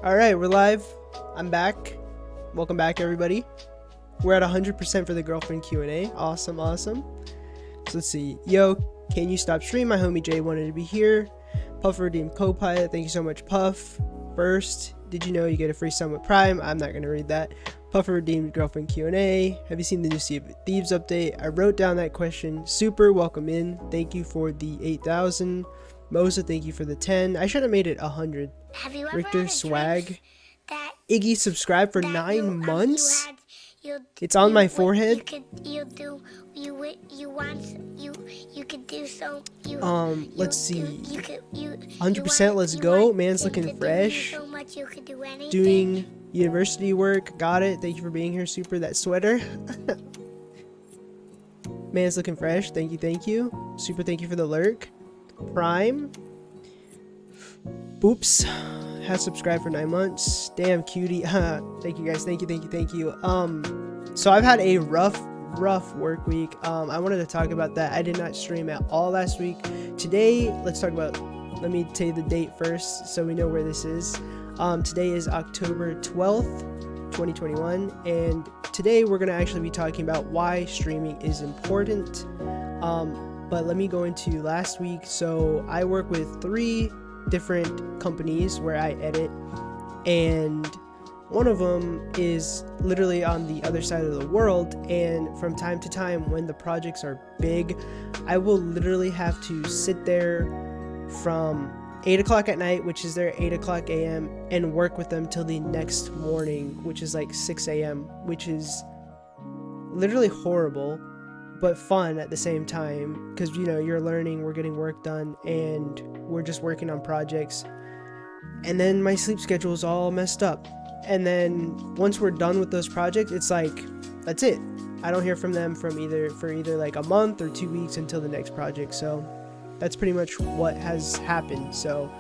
All right, we're live. I'm back. Welcome back, everybody. We're at 100% for the girlfriend Q&A. Awesome, awesome. So let's see. Yo, can you stop stream? My homie Jay wanted to be here. Puff redeemed co-pilot. Thank you so much, Puff. First, did you know you get a free sum with Prime? I'm not going to read that. Puffer redeemed girlfriend Q&A. Have you seen the new Sea of Thieves update? I wrote down that question. Super, welcome in. Thank you for the 8,000. Mosa, thank you for the 10. I should have made it 100. Have you ever Richter had a Swag. that Iggy subscribed for that 9 months? you It's on my forehead. You could do so. Let's see. You could 100%, let's go. Man's looking fresh. So much you could do anything. Doing university work. Got it. Thank you for being here, Super. That sweater. Man's looking fresh. Thank you, thank you. Super, thank you for the lurk. Prime. Boops. Has subscribed for 9 months. Damn, cutie. Thank you, guys. Thank you, thank you, thank you. So I've had a rough work week. I wanted to talk about that. I did not stream at all last week. Today, let's talk about, let me tell you the date first so we know where this is. Today is October 12th, 2021, and today we're going to actually be talking about why streaming is important. But let me go into last week. So I work with 3 different companies where I edit, and one of them is literally on the other side of the world, and from time to time when the projects are big, I will literally have to sit there from 8 o'clock at night, which is their 8 o'clock a.m., and work with them till the next morning, which is like 6 a.m., which is literally horrible but fun at the same time, because you know, you're learning, we're getting work done, and we're just working on projects. And then my sleep schedule is all messed up, and then once we're done with those projects, it's like, that's it. I don't hear from them for either like a month or 2 weeks until the next project. So that's pretty much what has happened. So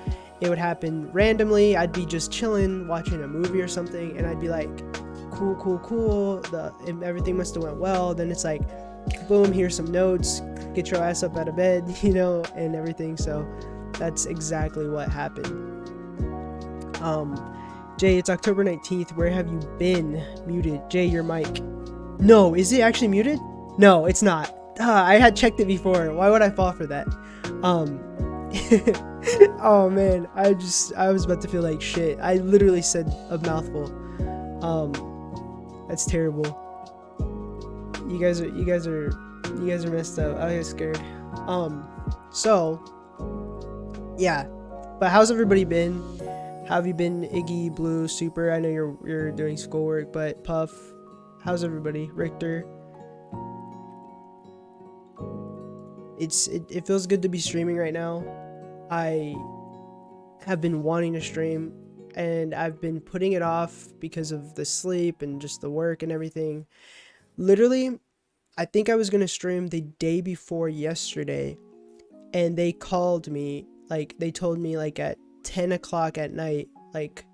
it would happen randomly. I'd be just chilling watching a movie or something, and I'd be like, cool, everything must have went well. Then it's like, boom, here's some notes, get your ass up out of bed, you know, and everything. So that's exactly what happened. Jay, it's October 19th. Where have you been? Muted. Jay, your mic. No, is it actually muted? No, it's not. I had checked it before. Why would I fall for that? Oh man, I was about to feel like shit. I literally said a mouthful. That's terrible. You guys are messed up. I get scared. So yeah, but how's everybody been? How have you been, Iggy, Blue, Super? I know you're doing schoolwork, but Puff, how's everybody? Richter. It feels good to be streaming right now. I have been wanting to stream, and I've been putting it off because of the sleep and just the work and everything. Literally, I think I was gonna stream the day before yesterday, and they called me, like they told me like at 10 o'clock at night, like,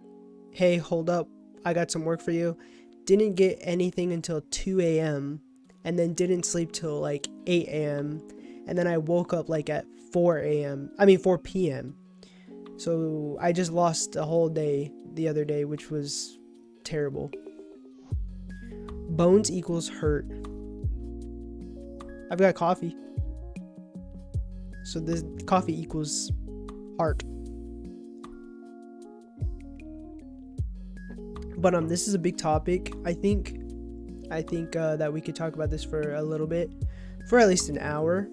hey, hold up, I got some work for you. Didn't get anything until 2 a.m. and then didn't sleep till like 8 a.m. and then I woke up like at 4 p.m. So I just lost a whole day the other day, which was terrible. Bones equals hurt. I've got coffee. So this coffee equals heart. But this is a big topic. I think that we could talk about this for a little bit, for at least an hour.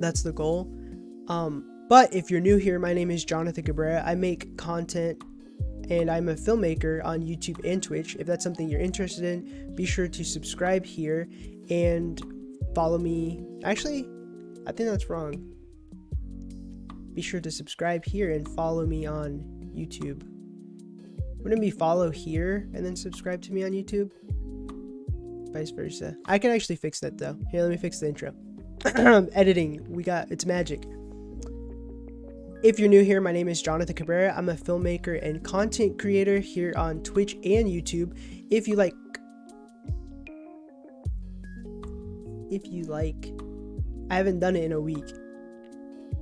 That's the goal. But if you're new here, my name is Jonathan Cabrera. I make content, and I'm a filmmaker on YouTube and Twitch. If that's something you're interested in, be sure to subscribe here and follow me. Actually, I think that's wrong. Be sure to subscribe here and follow me on YouTube. Wouldn't it be follow here and then subscribe to me on YouTube? Vice versa. I can actually fix that though. Here, let me fix the intro. Editing. It's magic. If you're new here, my name is Jonathan Cabrera. I'm a filmmaker and content creator here on Twitch and YouTube. If you like, I haven't done it in a week.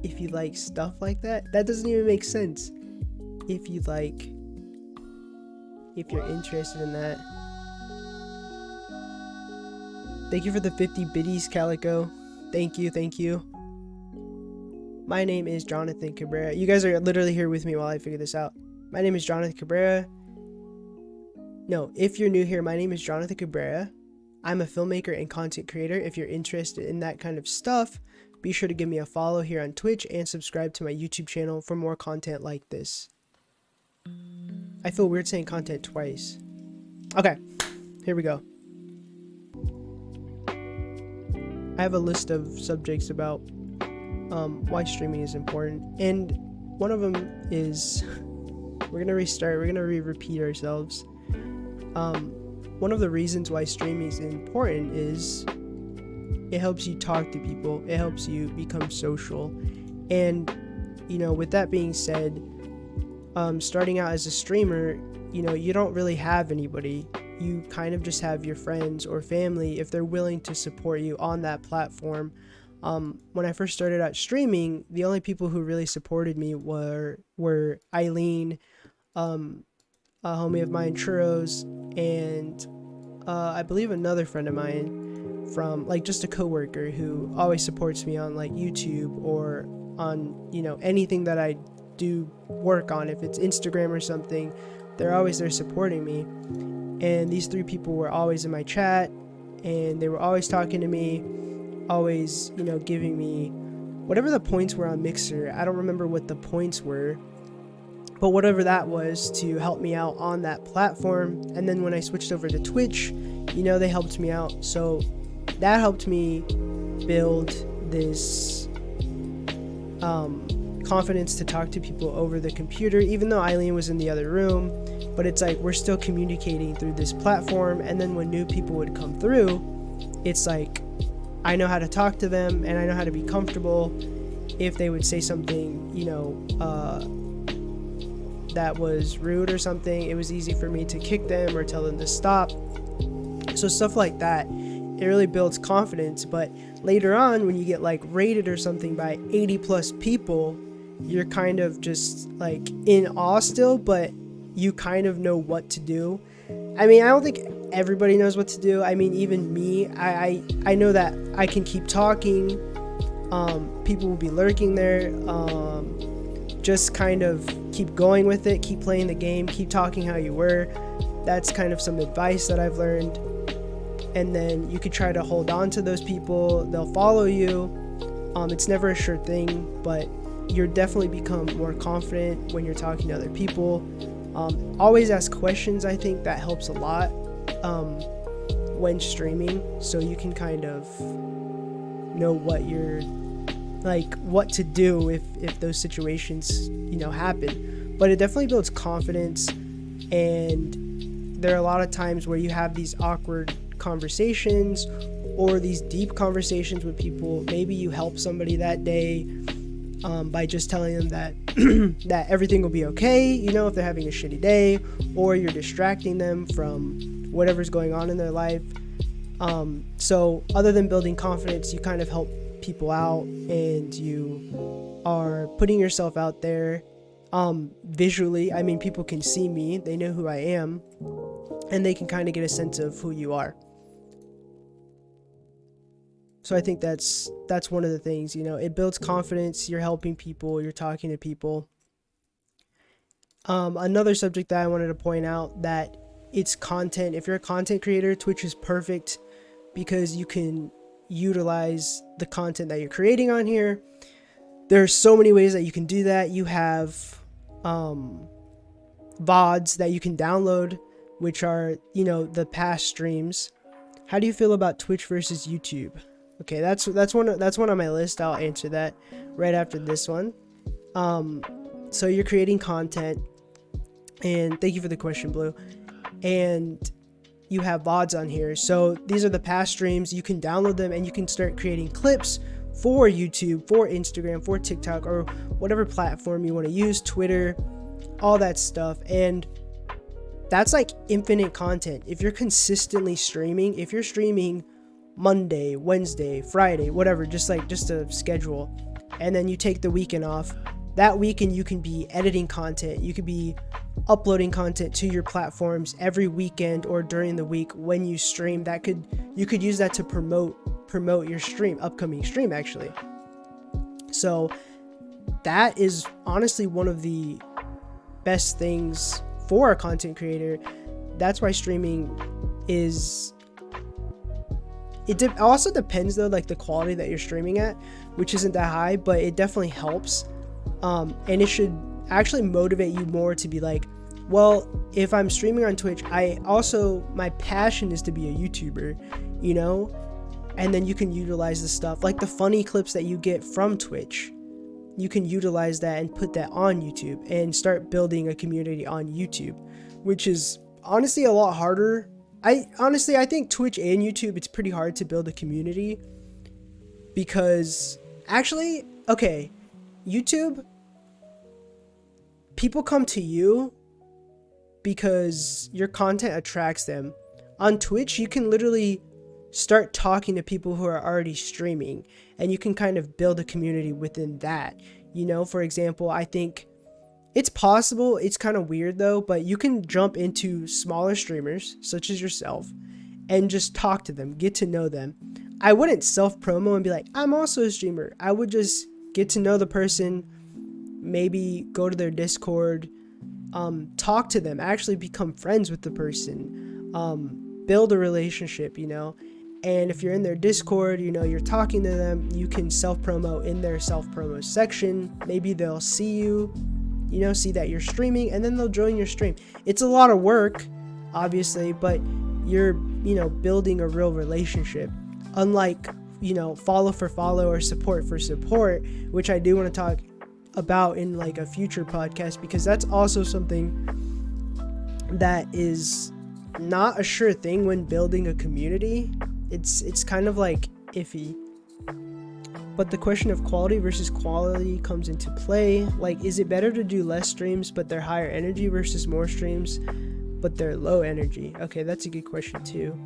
If you like stuff like that doesn't even make sense. If you like if you're interested in that. Thank you for the 50 biddies, Calico. Thank you. My name is Jonathan Cabrera. You guys are literally here with me while I figure this out. My name is Jonathan Cabrera. No, if you're new here, my name is Jonathan Cabrera. I'm a filmmaker and content creator. If you're interested in that kind of stuff, be sure to give me a follow here on Twitch and subscribe to my YouTube channel for more content like this. I feel weird saying content twice. Okay, here we go. I have a list of subjects about why streaming is important, and one of them is we're gonna repeat ourselves. One of the reasons why streaming is important is it helps you talk to people, it helps you become social, and with that being said, starting out as a streamer, you don't really have anybody. You kind of just have your friends or family if they're willing to support you on that platform. When I first started out streaming, the only people who really supported me were Eileen, a homie of mine, Churros, and I believe another friend of mine from just a coworker who always supports me on YouTube or on anything that I do work on. If it's Instagram or something, they're always there supporting me. And these three people were always in my chat, and they were always talking to me, always giving me whatever the points were on Mixer. I don't remember what the points were, but whatever that was to help me out on that platform. And then when I switched over to Twitch, they helped me out. So that helped me build this confidence to talk to people over the computer, even though Eileen was in the other room. But it's we're still communicating through this platform. And then when new people would come through, it's I know how to talk to them, and I know how to be comfortable. If they would say something that was rude or something, it was easy for me to kick them or tell them to stop. So stuff like that, it really builds confidence. But later on, when you get rated or something by 80 plus people, you're kind of just in awe still, but you kind of know what to do. I mean, I don't think everybody knows what to do. I mean, even me, I know that I can keep talking. People will be lurking there. Just kind of keep going with it, keep playing the game, keep talking how you were. That's kind of some advice that I've learned. And then you could try to hold on to those people. They'll follow you. It's never a sure thing, but you're definitely become more confident when you're talking to other people. Always ask questions. I think that helps a lot when streaming, so you can kind of know what you're what to do if those situations happen. But it definitely builds confidence, and there are a lot of times where you have these awkward conversations or these deep conversations with people. Maybe you help somebody that day by just telling them that that everything will be okay, if they're having a shitty day, or you're distracting them from whatever's going on in their life. So other than building confidence, you kind of help people out, and you are putting yourself out there visually. I mean, people can see me, they know who I am, and they can kind of get a sense of who you are. So I think that's one of the things, it builds confidence. You're helping people, you're talking to people. Another subject that I wanted to point out, that it's content. If you're a content creator, Twitch is perfect because you can utilize the content that you're creating on here. There are so many ways that you can do that. You have VODs that you can download, which are, the past streams. How do you feel about Twitch versus YouTube? Okay, that's one on my list. I'll answer that right after this one. So you're creating content, and thank you for the question, Blue. And you have VODs on here. So these are the past streams. You can download them, and you can start creating clips for YouTube, for Instagram, for TikTok, or whatever platform you want to use, Twitter, all that stuff. And that's infinite content. If you're consistently streaming, if you're streaming Monday, Wednesday, Friday, whatever, just a schedule, and then you take the weekend off, that weekend you can be editing content, you could be uploading content to your platforms every weekend or during the week when you stream. You could use that to promote your upcoming stream actually. So that is honestly one of the best things for a content creator. That's why streaming is, it also depends though, like the quality that you're streaming at, which isn't that high, but it definitely helps. And it should actually motivate you more to be like, well, if I'm streaming on Twitch, my passion is to be a YouTuber, you know? And then you can utilize the stuff like the funny clips that you get from Twitch. You can utilize that and put that on YouTube and start building a community on YouTube, which is honestly a lot harder. I think Twitch and YouTube, it's pretty hard to build a community because actually, okay, YouTube, people come to you because your content attracts them. On Twitch, you can literally start talking to people who are already streaming, and you can kind of build a community within that. You know, for example, I think it's possible, it's kind of weird though, but you can jump into smaller streamers such as yourself and just talk to them, get to know them. I wouldn't self-promo and be like, I'm also a streamer. I would just get to know the person, maybe go to their Discord, talk to them, actually become friends with the person, build a relationship, you know. And if you're in their Discord, you know, you're talking to them, you can self-promo in their self-promo section. Maybe they'll see you, you know, see that you're streaming, and then they'll join your stream. It's a lot of work, obviously, but you're, you know, building a real relationship. Unlike, you know, follow for follow or support for support, which I do want to talk about in like a future podcast, because that's also something that is not a sure thing when building a community. It's kind of like iffy. But the question of quality versus quality comes into play. Like, is it better to do less streams but they're higher energy versus more streams but they're low energy? Okay, that's a good question too.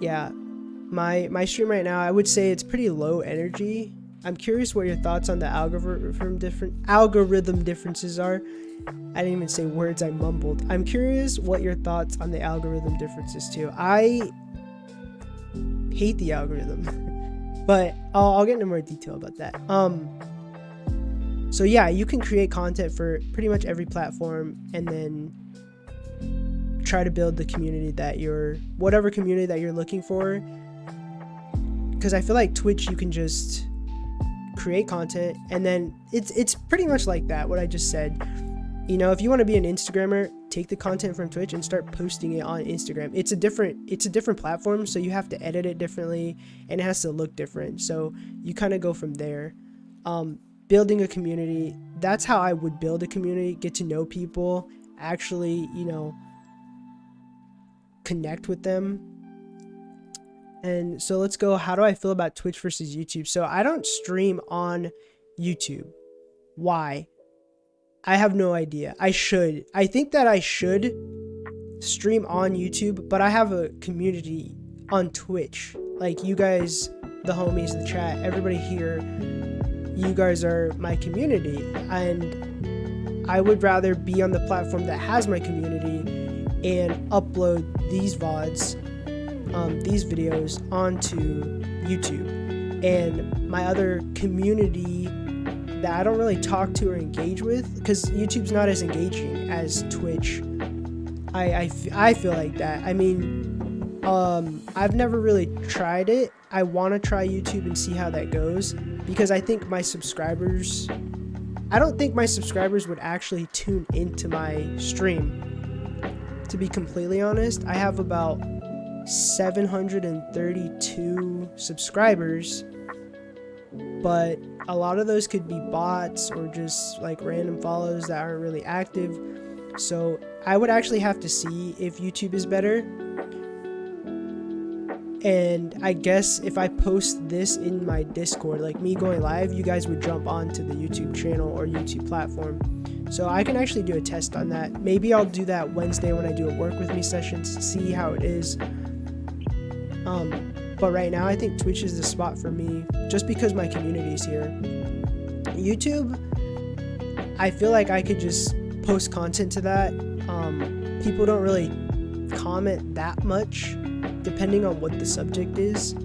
Yeah, my stream right now, I would say it's pretty low energy. I'm curious what your thoughts on the algorithm differences are. I didn't even say words, I mumbled. I'm curious what your thoughts on the algorithm differences too. I hate the algorithm, but I'll get into more detail about that. So yeah, you can create content for pretty much every platform and then try to build the community that whatever community that you're looking for. Because I feel like Twitch, you can just create content and then it's pretty much like that, what I just said. You know, if you want to be an Instagrammer, take the content from Twitch and start posting it on Instagram. It's a different platform, so you have to edit it differently and it has to look different. So you kind of go from there. Building a community, that's how I would build a community, get to know people, actually, you know, connect with them. And so let's go, how do I feel about Twitch versus YouTube? So I don't stream on YouTube. Why? I have no idea. I think that I should stream on YouTube, but I have a community on Twitch. Like you guys, the homies, the chat, everybody here, you guys are my community. And I would rather be on the platform that has my community and upload these VODs, these videos onto YouTube. And my other community that I don't really talk to or engage with, because YouTube's not as engaging as Twitch. I feel like that. I mean, I've never really tried it. I want to try YouTube and see how that goes, because I don't think my subscribers would actually tune into my stream. To be completely honest, I have about 732 subscribers, but a lot of those could be bots or just like random follows that aren't really active. So I would actually have to see if YouTube is better. And I guess if I post this in my Discord, like me going live, you guys would jump onto the YouTube channel or YouTube platform. So I can actually do a test on that. Maybe I'll do that Wednesday when I do a work with me session to see how it is. But right now I think Twitch is the spot for me just because my community is here. YouTube, I feel like I could just post content to that. People don't really comment that much depending on what the subject is.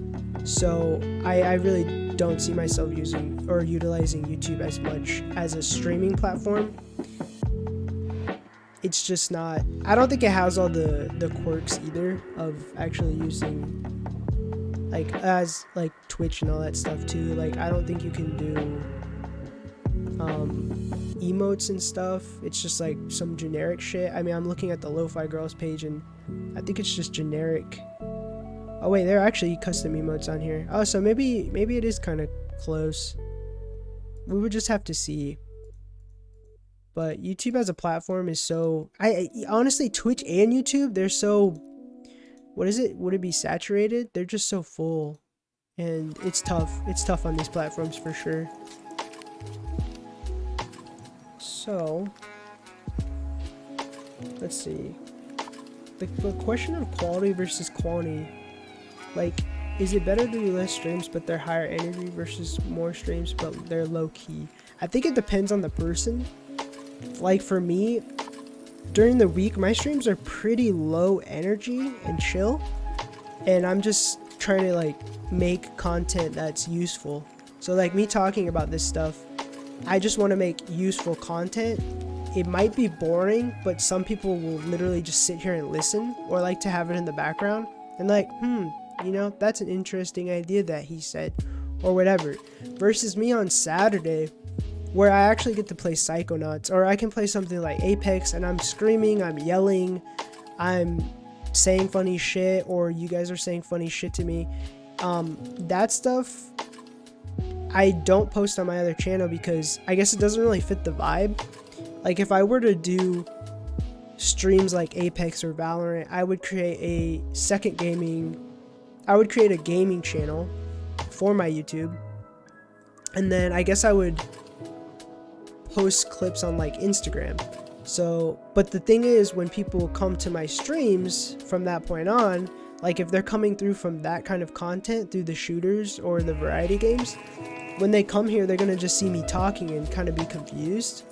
So I really don't see myself using or utilizing YouTube as much as a streaming platform. It's just not, I don't think it has all the quirks either of actually using like as like Twitch and all that stuff too. Like I don't think you can do emotes and stuff. It's just like some generic shit. I mean, I'm looking at the Lo-Fi Girls page and I think it's just generic. Oh wait, there are actually custom emotes on here. Oh, so maybe it is kind of close. We would just have to see. But YouTube as a platform is so, I honestly, Twitch and YouTube, they're so, what is it? Would it be saturated? They're just so full. And it's tough. It's tough on these platforms for sure. So, let's see. The question of quality versus quantity. Like, is it better to do less streams but they're higher energy versus more streams but they're low key? I think it depends on the person. Like for me, during the week, my streams are pretty low energy and chill. And I'm just trying to like make content that's useful. So like me talking about this stuff, I just want to make useful content. It might be boring, but some people will literally just sit here and listen or like to have it in the background and like, you know, that's an interesting idea that he said or whatever. Versus me on Saturday, where I actually get to play Psychonauts, or I can play something like Apex and I'm screaming, I'm yelling, I'm saying funny shit, or you guys are saying funny shit to me. That stuff I don't post on my other channel because I guess it doesn't really fit the vibe. Like if I were to do streams like Apex or Valorant, I would create a gaming channel for my YouTube, and then I guess I would post clips on like Instagram. So, but the thing is, when people come to my streams from that point on, like if they're coming through from that kind of content through the shooters or the variety games, when they come here, they're gonna just see me talking and kind of be confused.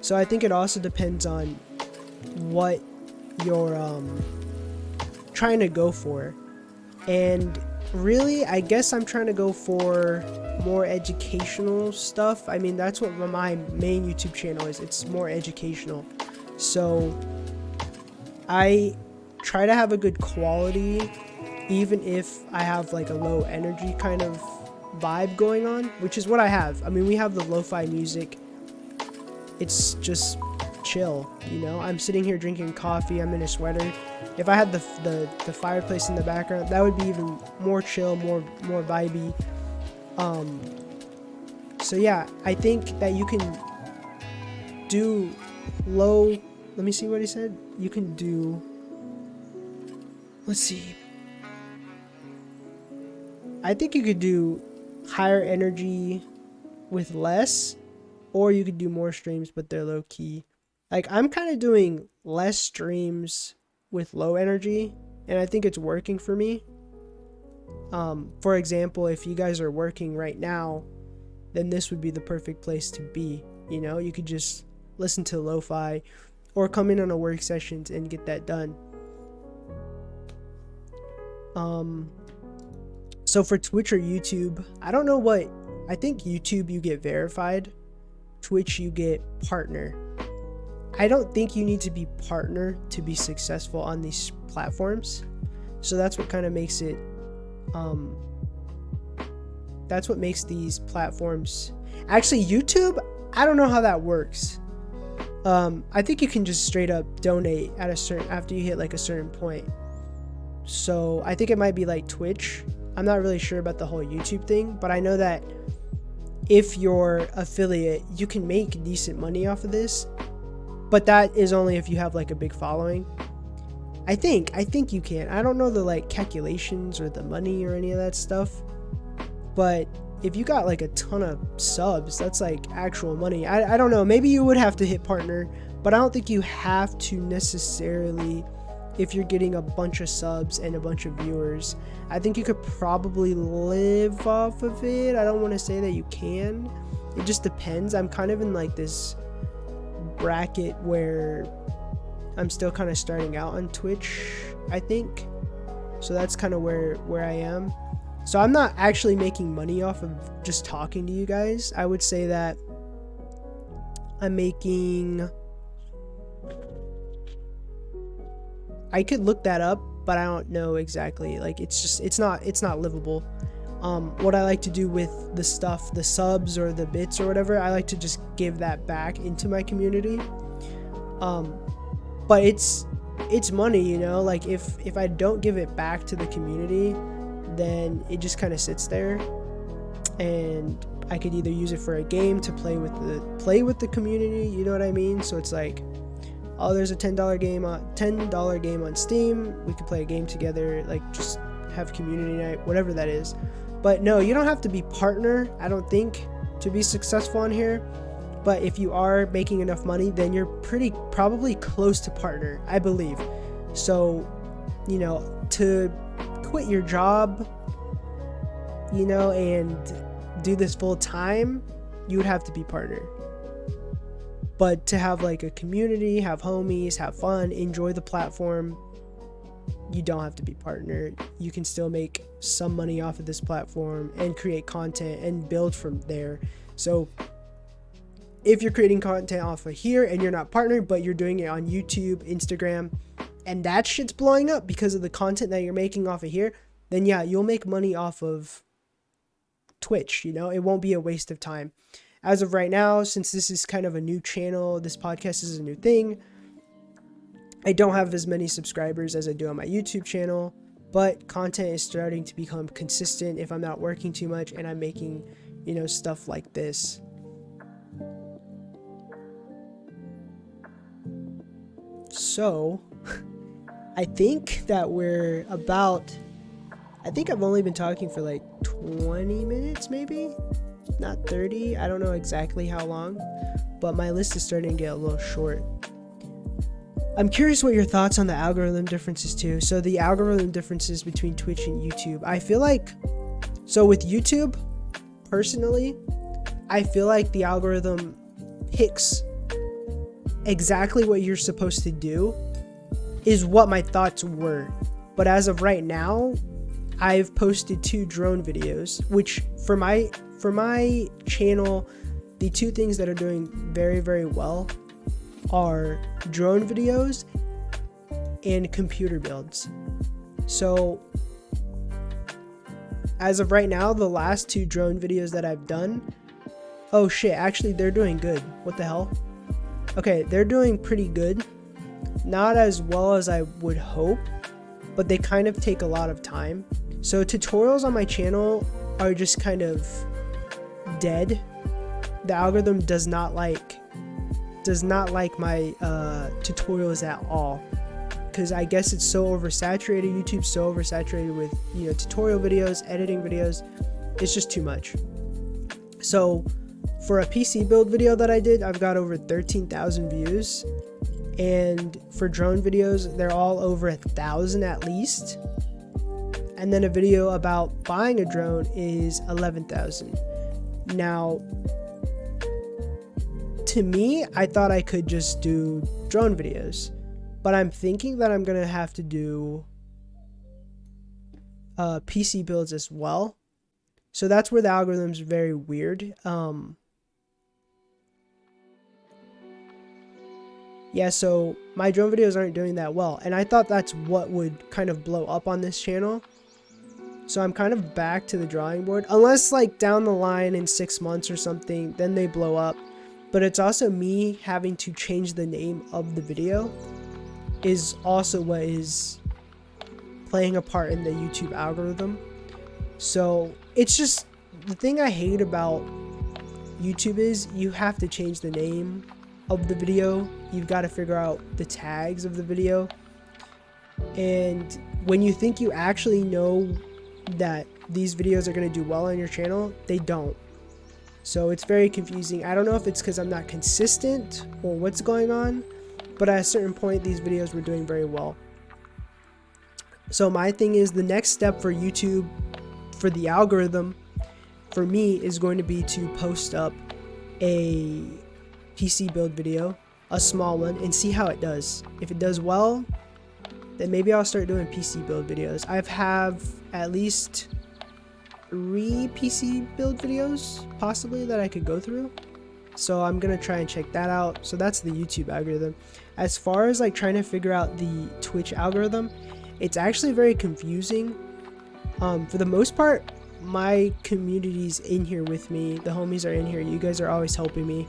So I think it also depends on what you're trying to go for. And really, I guess I'm trying to go for more educational stuff. I mean, that's what my main YouTube channel is. It's more educational. So I try to have a good quality, even if I have like a low energy kind of vibe going on, which is what I have. I mean, we have the lo-fi music. It's just chill, you know. I'm sitting here drinking coffee. I'm in a sweater. If I had the fireplace in the background, that would be even more chill, more vibey. So yeah, I think that you can do low. Let me see what he said. You can do. Let's see. I think you could do higher energy with less, or you could do more streams but they're low key. Like I'm kind of doing less streams with low energy, and I think it's working for me. For example, if you guys are working right now, then this would be the perfect place to be. You know, you could just listen to lo-fi or come in on a work session and get that done. So for Twitch or YouTube, I don't know what, I think YouTube you get verified, Twitch you get partner. I don't think you need to be partner to be successful on these platforms. So that's what kind of makes it, that's what makes these platforms, actually YouTube, I don't know how that works. I think you can just straight up donate at a certain, after you hit like a certain point. So I think it might be like Twitch. I'm not really sure about the whole YouTube thing, but I know that if you're affiliate, you can make decent money off of this. But that is only if you have like a big following. I think you can. I don't know the like calculations or the money or any of that stuff. But if you got like a ton of subs, that's like actual money. I don't know. Maybe you would have to hit partner, but I don't think you have to necessarily if you're getting a bunch of subs and a bunch of viewers. I think you could probably live off of it. I don't want to say that you can. It just depends. I'm kind of in like this bracket where I'm still kind of starting out on Twitch, I think. So that's kind of where I am. So I'm not actually making money off of just talking to you guys. I would say that I'm making, I could look that up, but I don't know exactly. Like, it's not livable. What I like to do with the stuff, the subs or the bits or whatever, I like to just give that back into my community. But it's money, you know. Like, if I don't give it back to the community, then it just kind of sits there, and I could either use it for a game to play with the community, you know what I mean? So it's like, oh, there's a $10 game on Steam, we could play a game together, like just have community night, whatever that is. But no, you don't have to be partner, I don't think, to be successful on here. But if you are making enough money, then you're probably close to partner, I believe. So, you know, to quit your job, you know, and do this full time, you would have to be partner. But to have like a community, have homies, have fun, enjoy the platform, you don't have to be partner. You can still make some money off of this platform and create content and build from there. So if you're creating content off of here and you're not partnered, but you're doing it on YouTube, Instagram, and that shit's blowing up because of the content that you're making off of here, then yeah, you'll make money off of Twitch, you know. It won't be a waste of time. As of right now, since this is kind of a new channel, this podcast is a new thing, I don't have as many subscribers as I do on my YouTube channel, but content is starting to become consistent if I'm not working too much and I'm making, you know, stuff like this. So I think that we're about, I think I've only been talking for like 20 minutes, maybe not 30. I don't know exactly how long, but my list is starting to get a little short. I'm curious what your thoughts on the algorithm differences too. So the algorithm differences between Twitch and YouTube, I feel like, so with YouTube, personally, I feel like the algorithm picks exactly what you're supposed to do, is what my thoughts were. But as of right now, I've posted 2 drone videos, which for my channel, the 2 things that are doing very, very well are drone videos and computer builds. So as of right now, the last 2 drone videos that I've done, oh shit, actually they're doing good. What the hell? Okay, they're doing pretty good. Not as well as I would hope, but they kind of take a lot of time. So tutorials on my channel are just kind of dead. The algorithm does not like my tutorials at all, because I guess it's so oversaturated. YouTube's so oversaturated with, you know, tutorial videos, editing videos. It's just too much. So for a PC build video that I did, I've got over 13,000 views, and for drone videos, they're all over 1,000 at least. And then a video about buying a drone is 11,000. Now, to me, I thought I could just do drone videos, but I'm thinking that I'm gonna have to do PC builds as well. So that's where the algorithm's very weird. Yeah, so my drone videos aren't doing that well, and I thought that's what would kind of blow up on this channel. So I'm kind of back to the drawing board, unless like down the line in 6 months or something, then they blow up. But it's also me having to change the name of the video is also what is playing a part in the YouTube algorithm. So it's just, the thing I hate about YouTube is you have to change the name of the video. You've got to figure out the tags of the video. And when you think you actually know that these videos are going to do well on your channel, they don't. So it's very confusing. I don't know if it's because I'm not consistent or what's going on, but at a certain point, these videos were doing very well. So my thing is, the next step for YouTube, for the algorithm, for me, is going to be to post up a PC build video a small one and see how it does. If it does well, then maybe I'll start doing PC build videos. I have at least 3 PC build videos possibly that I could go through. So I'm gonna try and check that out. So that's the YouTube algorithm. As far as like trying to figure out the Twitch algorithm, it's actually very confusing. For the most part, my community's in here with me. The homies are in here. You guys are always helping me.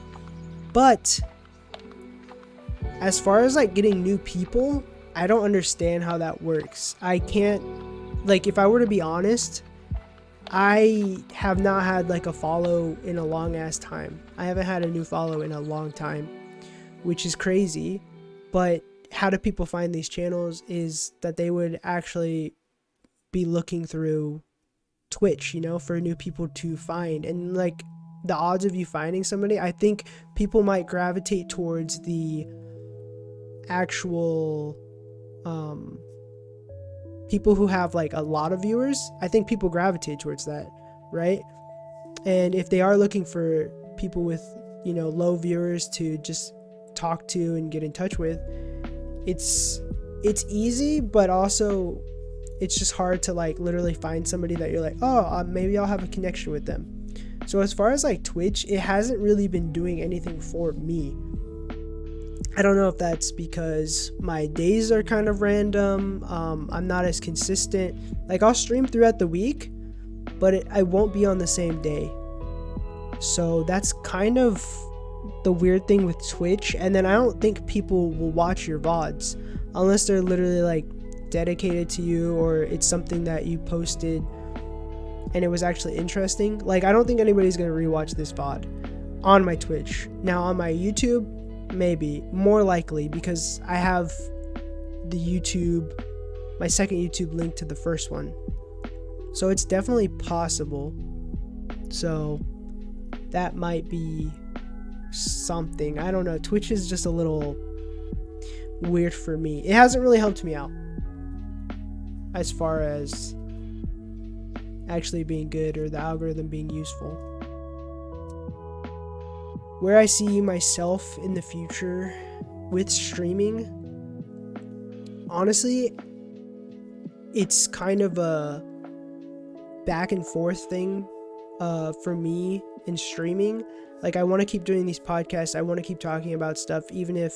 But as far as like getting new people, I don't understand how that works. I can't, like, if I were to be honest, I have not had like a follow in a long ass time. I haven't had a new follow in a long time, which is crazy. But how do people find these channels is that they would actually be looking through Twitch, you know, for new people to find. And like the odds of you finding somebody, I think people might gravitate towards the actual people who have like a lot of viewers. I think people gravitate towards that, right? And if they are looking for people with, you know, low viewers to just talk to and get in touch with, it's easy, but also it's just hard to like literally find somebody that you're like, oh, maybe I'll have a connection with them. So as far as like Twitch, it hasn't really been doing anything for me. I don't know if that's because my days are kind of random. I'm not as consistent. Like I'll stream throughout the week, but I won't be on the same day. So that's kind of the weird thing with Twitch. And then I don't think people will watch your VODs unless they're literally like dedicated to you, or it's something that you posted and it was actually interesting. Like I don't think anybody's gonna rewatch this VOD on my Twitch. Now on my YouTube, maybe, more likely, because I have the YouTube, my second YouTube link to the first one. So it's definitely possible. So that might be something. I don't know. Twitch is just a little weird for me. It hasn't really helped me out as far as actually being good or the algorithm being useful. Where I see myself in the future with streaming, honestly, it's kind of a back and forth thing for me in streaming. Like I want to keep doing these podcasts. I want to keep talking about stuff, even if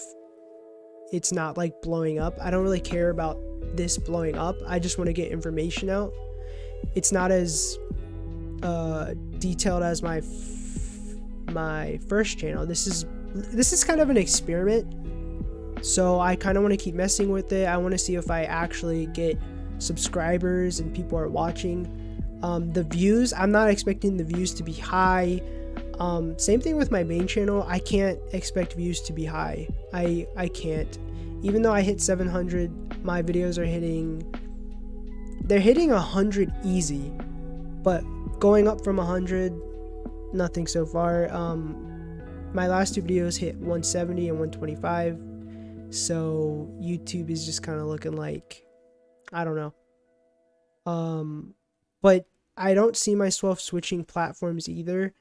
it's not like blowing up. I don't really care about this blowing up. I just want to get information out. It's not as detailed as my first channel. This is kind of an experiment, so I kind of want to keep messing with it. I want to see if I actually get subscribers and people are watching. The views, I'm not expecting the views to be high. Same thing with my main channel. I can't expect views to be high. I can't. Even though I hit 700, my videos are hitting 100 easy, but going up from 100, nothing so far. My last 2 videos hit 170 and 125, so YouTube is just kind of looking like, I don't know. But I don't see myself switching platforms either.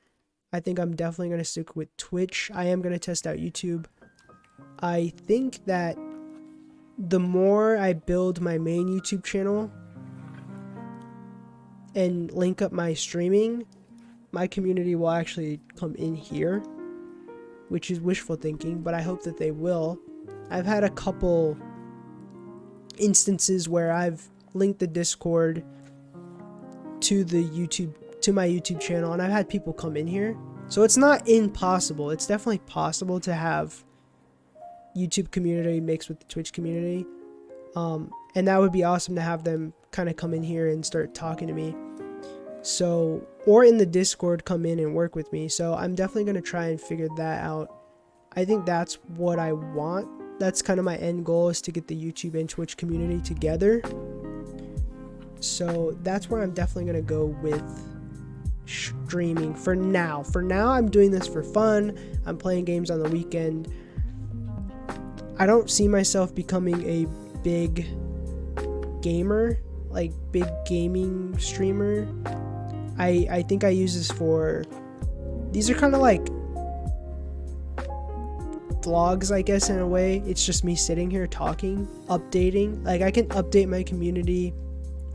I think I'm definitely going to stick with Twitch. I am going to test out YouTube. I think that the more I build my main YouTube channel and link up my streaming, my community will actually come in here, which is wishful thinking, but I hope that they will. I've had a couple instances where I've linked the Discord to my YouTube channel, and I've had people come in here. So it's not impossible. It's definitely possible to have YouTube community mixed with the Twitch community. And that would be awesome to have them kind of come in here and start talking to me. So, or in the Discord, come in and work with me. So I'm definitely going to try and figure that out. I think that's what I want. That's kind of my end goal, is to get the YouTube and Twitch community together. So that's where I'm definitely going to go with streaming for now. For now, I'm doing this for fun. I'm playing games on the weekend. I don't see myself becoming a big gamer, like big gaming streamer. I think I use this for, these are kind of like vlogs, I guess, in a way. It's just me sitting here talking, updating. Like, I can update my community.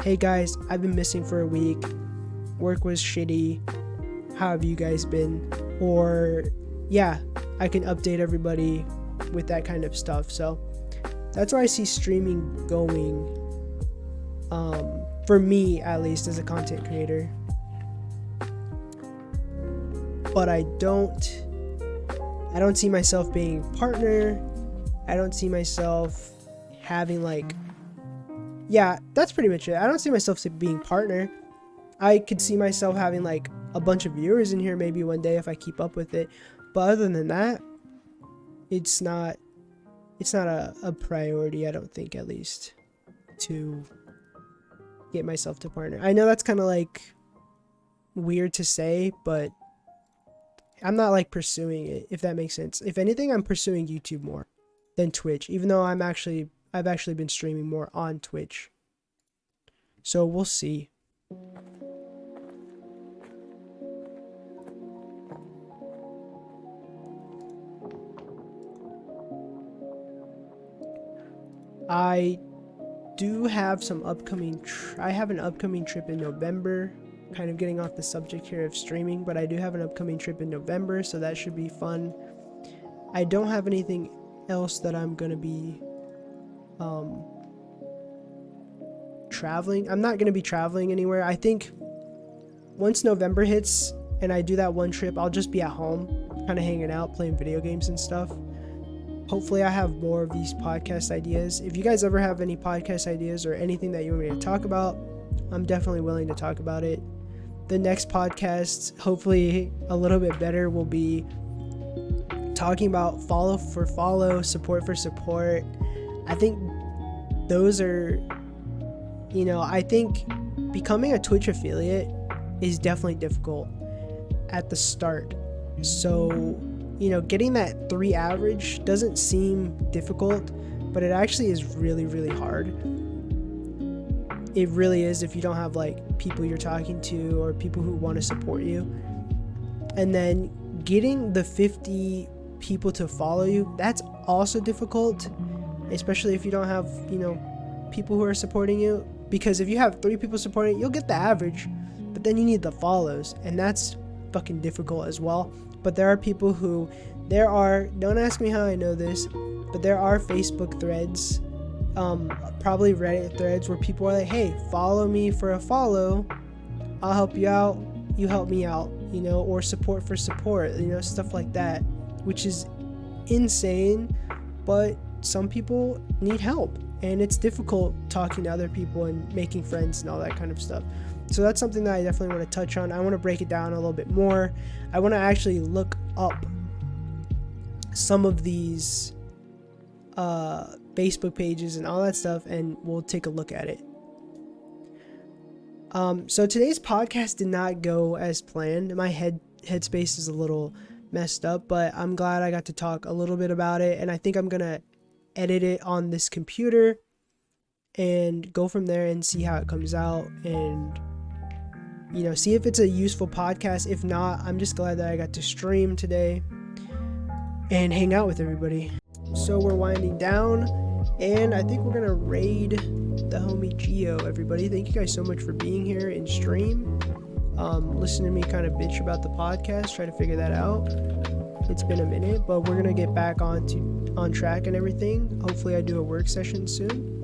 Hey guys, I've been missing for a week. Work was shitty. How have you guys been? Or yeah, I can update everybody with that kind of stuff. So that's where I see streaming going, for me at least, as a content creator. But I don't see myself being partner. I don't see myself having like, yeah, that's pretty much it. I don't see myself being partner. I could see myself having like a bunch of viewers in here maybe one day if I keep up with it. But other than that, it's not a priority, I don't think, at least, to get myself to partner. I know that's kind of like weird to say, but I'm not like pursuing it, if that makes sense. If anything, I'm pursuing YouTube more than Twitch, even though I've actually been streaming more on Twitch. So we'll see. I do have some upcoming I have an upcoming trip in November. Kind of getting off the subject here of streaming, but I do have an upcoming trip in November, so that should be fun. I don't have anything else that I'm gonna be traveling. I'm not gonna be traveling anywhere. I think once November hits and I do that one trip, I'll just be at home, kind of hanging out, playing video games and stuff. Hopefully I have more of these podcast ideas. If you guys ever have any podcast ideas or anything that you want me to talk about, I'm definitely willing to talk about it. The next podcast, hopefully a little bit better, will be talking about follow for follow, support for support. I think those are, I think becoming a Twitch affiliate is definitely difficult at the start. So, getting that 3 average doesn't seem difficult, but it actually is really, really hard. It really is, if you don't have like people you're talking to or people who want to support you. And then getting the 50 people to follow you, that's also difficult, especially if you don't have, people who are supporting you. Because if you have 3 people supporting you, you'll get the average, but then you need the follows, and that's fucking difficult as well. But there are people who, don't ask me how I know this, but there are Facebook threads, probably Reddit threads, where people are like, hey, follow me for a follow, I'll help you out, you help me out, or support for support, stuff like that, which is insane. But some people need help, and it's difficult talking to other people and making friends and all that kind of stuff. So that's something that I definitely want to touch on. I want to break it down a little bit more. I want to actually look up some of these Facebook pages and all that stuff, and we'll take a look at it. So today's podcast did not go as planned. My headspace is a little messed up, but I'm glad I got to talk a little bit about it, and I think I'm gonna edit it on this computer and go from there and see how it comes out, and see if it's a useful podcast. If not, I'm just glad that I got to stream today and hang out with everybody. So we're winding down, and I think we're gonna raid the homie Geo. Everybody, thank you guys so much for being here in stream, listen to me kind of bitch about the podcast, try to figure that out. It's been a minute, but we're gonna get back on track and everything. Hopefully I do a work session soon.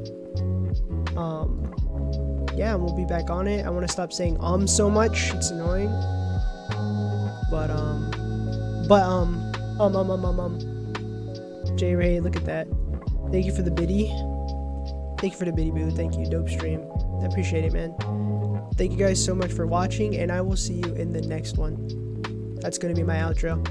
Yeah, we'll be back on it. I want to stop saying so much, it's annoying. J Ray, look at that. Thank you for the biddy. Thank you for the biddy boo. Thank you, dope stream. I appreciate it, man. Thank you guys so much for watching, and I will see you in the next one. That's gonna be my outro.